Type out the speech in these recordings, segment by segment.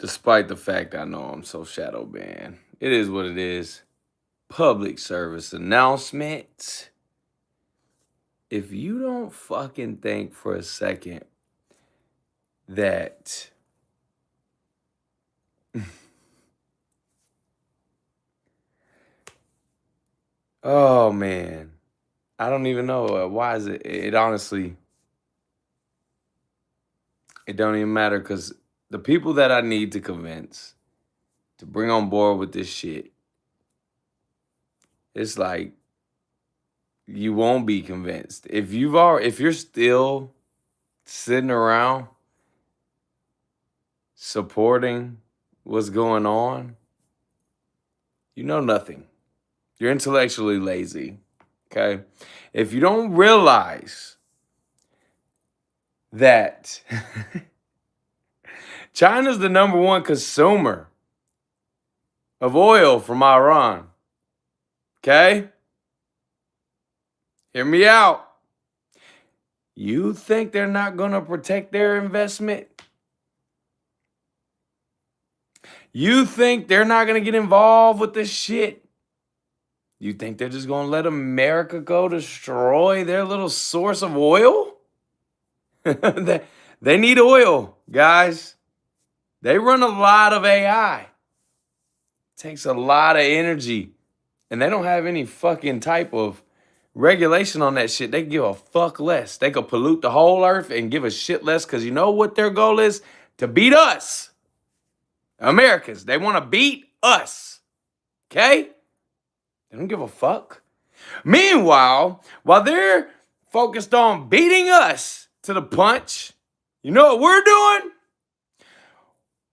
Despite the fact I know I'm so shadow banned. It is what it is. Public service announcement. If you don't fucking think for a second that oh man, I don't even know why is it honestly it don't even matter because the people that I need to convince to bring on board with this shit, it's like you won't be convinced. If you're still sitting around supporting what's going on, you know nothing. You're intellectually lazy. Okay? If you don't realize that China's the number one consumer of oil from Iran, okay? Hear me out. You think they're not going to protect their investment? You think they're not going to get involved with this shit? You think they're just going to let America go destroy their little source of oil? They need oil, guys. They run a lot of AI. It takes a lot of energy. And they don't have any fucking type of regulation on that shit. They give a fuck less. They could pollute the whole earth and give a shit less because you know what their goal is? To beat us. Americans. They want to beat us. Okay? They don't give a fuck. Meanwhile, while they're focused on beating us to the punch, you know what we're doing?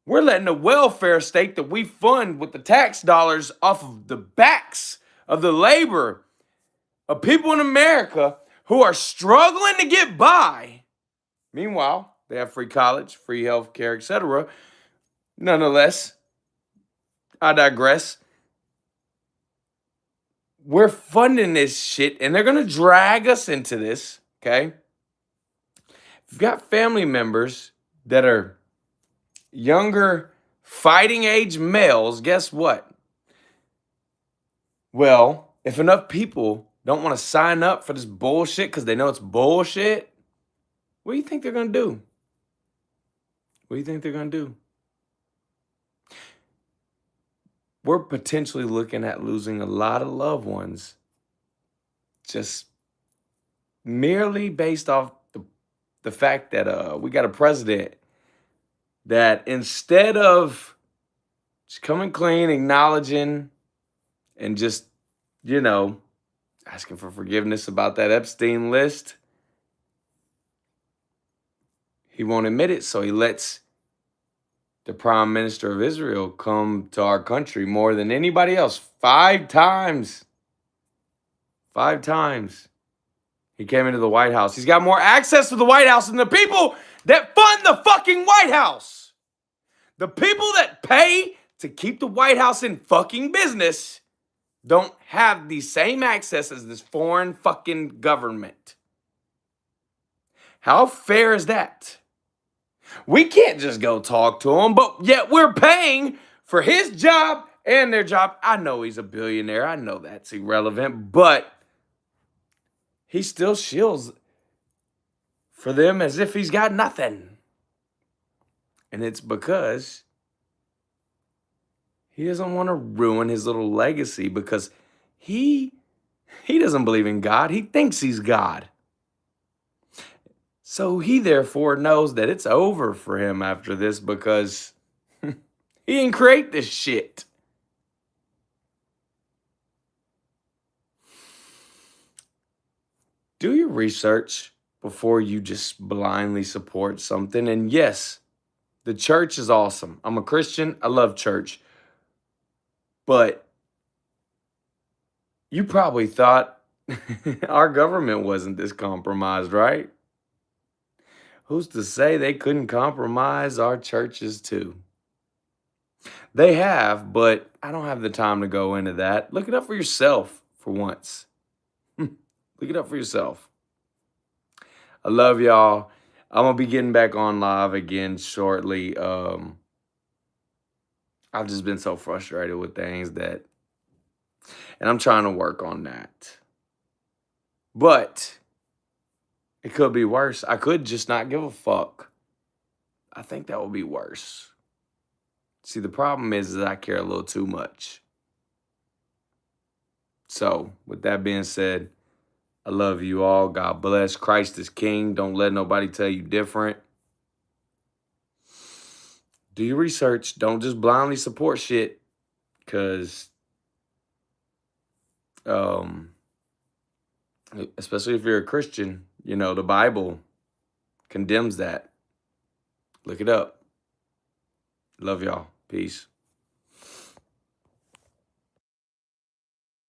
We're letting the welfare state that we fund with the tax dollars off of the backs of the labor of people in America who are struggling to get by. Meanwhile, they have free college, free health care, etc. Nonetheless, I digress. We're funding this shit, and they're going to drag us into this, okay? If you've got family members that are younger fighting age males, guess what? Well, if enough people don't want to sign up for this bullshit because they know it's bullshit, what do you think they're going to do? What do you think they're going to do? We're potentially looking at losing a lot of loved ones just merely based off the fact that we got a president that instead of just coming clean, acknowledging, and just, you know, asking for forgiveness about that Epstein list, he won't admit it, so he lets the Prime Minister of Israel come to our country more than anybody else. 5 times. 5 times. He came into the White House. He's got more access to the White House than the people that fund the fucking White House. The people that pay to keep the White House in fucking business don't have the same access as this foreign fucking government. How fair is that? We can't just go talk to him, but yet we're paying for his job and their job. I know he's a billionaire. I know that's irrelevant, but he still shields for them as if he's got nothing. And it's because he doesn't want to ruin his little legacy because he doesn't believe in God. He thinks he's God. So he therefore knows that it's over for him after this because he didn't create this shit. Do your research before you just blindly support something. And yes, the church is awesome. I'm a Christian. I love church. But you probably thought our government wasn't this compromised, right? Who's to say they couldn't compromise our churches too? They have, but I don't have the time to go into that. Look it up for yourself for once. Look it up for yourself. I love y'all. I'm going to be getting back on live again shortly. I've just been so frustrated with things and I'm trying to work on that. But it could be worse. I could just not give a fuck. I think that would be worse. See, the problem is that I care a little too much. So, with that being said, I love you all. God bless. Christ is King. Don't let nobody tell you different. Do your research. Don't just blindly support shit. Because, especially if you're a Christian, you know, the Bible condemns that. Look it up. Love y'all. Peace.